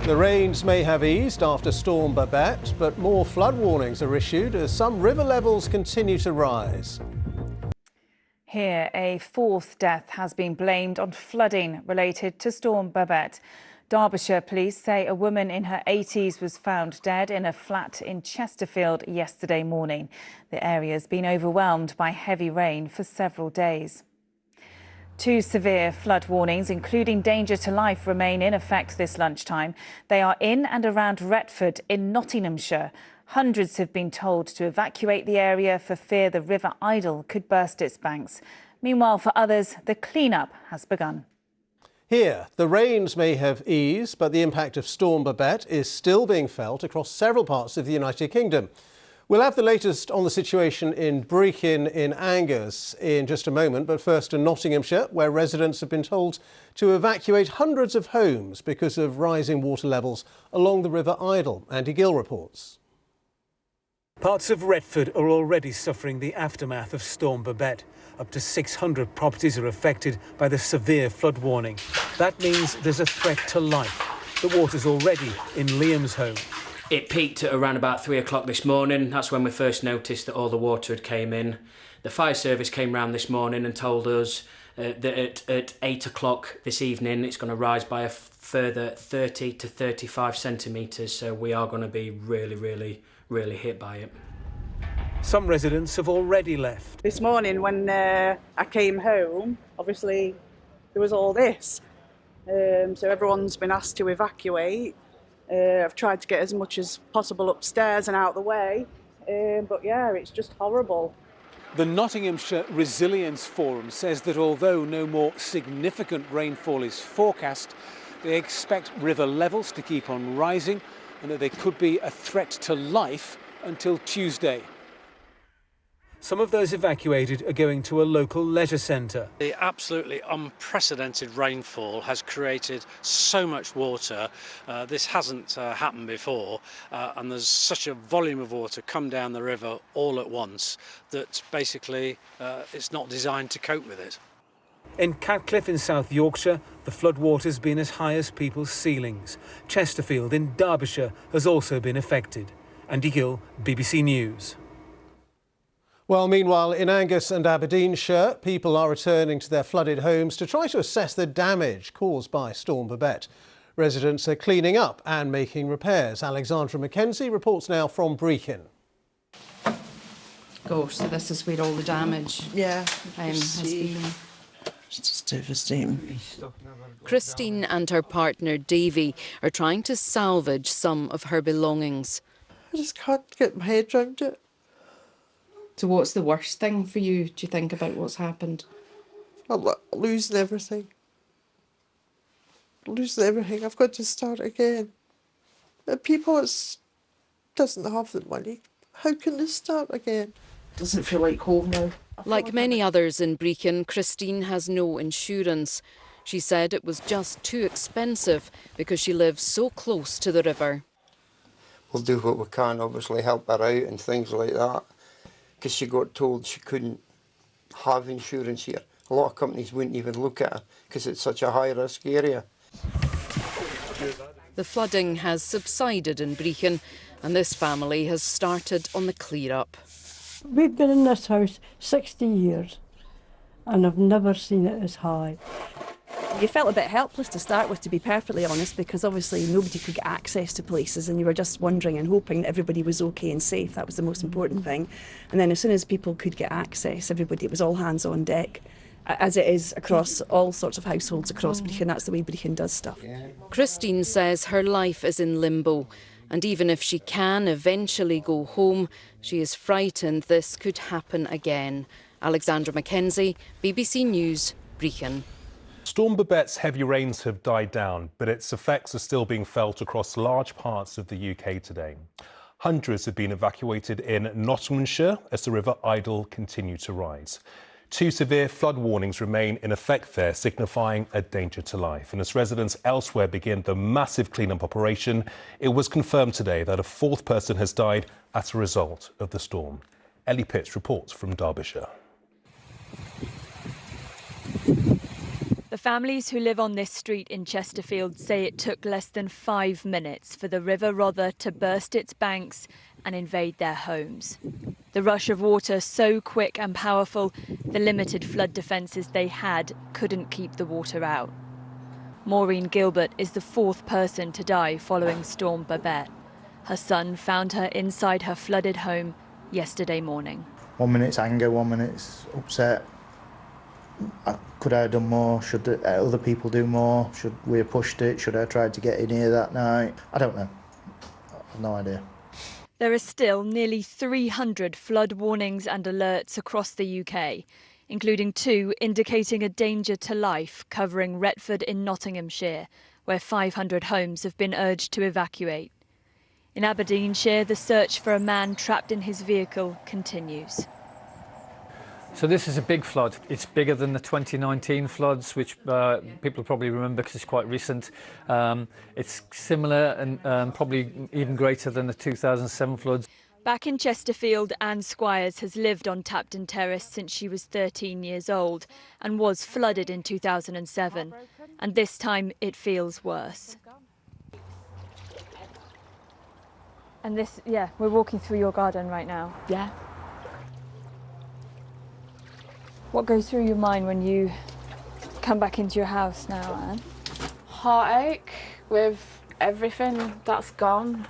The rains may have eased after Storm Babet, but more flood warnings are issued as some river levels continue to rise. Here, a fourth death has been blamed on flooding related to Storm Babet. Derbyshire police say a woman in her 80s was found dead in a flat in Chesterfield yesterday morning. The area has been overwhelmed by heavy rain for several days. Two severe flood warnings, including danger to life, remain in effect this lunchtime. They are in and around Retford in Nottinghamshire. Hundreds have been told to evacuate the area for fear the River Idle could burst its banks. Meanwhile, for others, the clean-up has begun. Here, the rains may have eased, but the impact of Storm Babet is still being felt across several parts of the United Kingdom. We'll have the latest on the situation in Brechin in Angus in just a moment, but first to Nottinghamshire, where residents have been told to evacuate hundreds of homes because of rising water levels along the River Idle. Andy Gill reports. Parts of Retford are already suffering the aftermath of Storm Babet. Up to 600 properties are affected by the severe flood warning. That means there's a threat to life. The water's already in Liam's home. It peaked at around about 3 o'clock this morning. That's when we first noticed that all the water had came in. The fire service came round this morning and told us that at 8 o'clock this evening it's going to rise by a further 30 to 35 centimetres. So we are going to be really hit by it. Some residents have already left. This morning when I came home, obviously there was all this. So everyone's been asked to evacuate. I've tried to get as much as possible upstairs and out the way, but yeah, it's just horrible. The Nottinghamshire Resilience Forum says that although no more significant rainfall is forecast, they expect river levels to keep on rising and that they could be a threat to life until Tuesday. Some of those evacuated are going to a local leisure centre. The absolutely unprecedented rainfall has created so much water. This hasn't happened before, and there's such a volume of water come down the river all at once that basically it's not designed to cope with it. In Catcliffe in South Yorkshire, the floodwater's been as high as people's ceilings. Chesterfield in Derbyshire has also been affected. Andy Gill, BBC News. Well, meanwhile, in Angus and Aberdeenshire, people are returning to their flooded homes to try to assess the damage caused by Storm Babet. Residents are cleaning up and making repairs. Alexandra Mackenzie reports now from Brechin. Gosh, so this is where all the damage has been. It's just devastating. Christine and her partner Davy are trying to salvage some of her belongings. I just can't get my head around it. So what's the worst thing for you, do you think, about what's happened? I'm losing everything. Losing everything. I've got to start again. The people that doesn't have the money, how can they start again? Doesn't feel like home now. Like many others in Brechin, Christine has no insurance. She said it was just too expensive because she lives so close to the river. We'll do what we can, obviously help her out and things like that, because she got told she couldn't have insurance here. A lot of companies wouldn't even look at her because it's such a high-risk area. The flooding has subsided in Brechin and this family has started on the clear-up. We've been in this house 60 years and I've never seen it as high. You felt a bit helpless to start with, to be perfectly honest, because obviously nobody could get access to places and you were just wondering and hoping that everybody was okay and safe. That was the most important thing. And then as soon as people could get access, everybody, it was all hands on deck, as it is across all sorts of households across Brechin. That's the way Brechin does stuff. Christine says her life is in limbo, and even if she can eventually go home, she is frightened this could happen again. Alexandra Mackenzie, BBC News, Brechin. Storm Babet's heavy rains have died down, but its effects are still being felt across large parts of the UK today. Hundreds have been evacuated in Nottinghamshire as the River Idle continued to rise. Two severe flood warnings remain in effect there, signifying a danger to life. And as residents elsewhere begin the massive clean-up operation, it was confirmed today that a fourth person has died as a result of the storm. Ellie Pitts reports from Derbyshire. The families who live on this street in Chesterfield say it took less than 5 minutes for the River Rother to burst its banks and invade their homes. The rush of water so quick and powerful, the limited flood defences they had couldn't keep the water out. Maureen Gilbert is the 4th person to die following Storm Babet. Her son found her inside her flooded home yesterday morning. 1 minute's anger, 1 minute's upset. Could I have done more? Should other people do more? Should we have pushed it? Should I have tried to get in here that night? I don't know. I have no idea. There are still nearly 300 flood warnings and alerts across the UK, including 2 indicating a danger to life covering Retford in Nottinghamshire, where 500 homes have been urged to evacuate. In Aberdeenshire, the search for a man trapped in his vehicle continues. So this is a big flood. It's bigger than the 2019 floods, which people probably remember because it's quite recent. It's similar and probably even greater than the 2007 floods. Back in Chesterfield, Anne Squires has lived on Tapton Terrace since she was 13 years old and was flooded in 2007. And this time it feels worse. And this, yeah, we're walking through your garden right now. Yeah. What goes through your mind when you come back into your house now, Anne? Heartache with everything that's gone.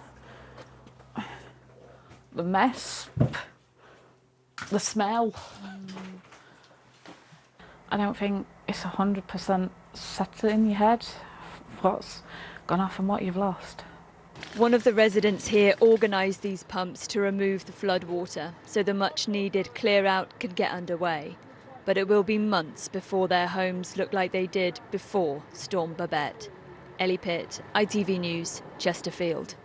The mess. The smell. I don't think it's 100% settled in your head what's gone off and what you've lost. One of the residents here organised these pumps to remove the flood water so the much needed clear out could get underway. But it will be months before their homes look like they did before Storm Babet. Ellie Pitt, ITV News, Chesterfield.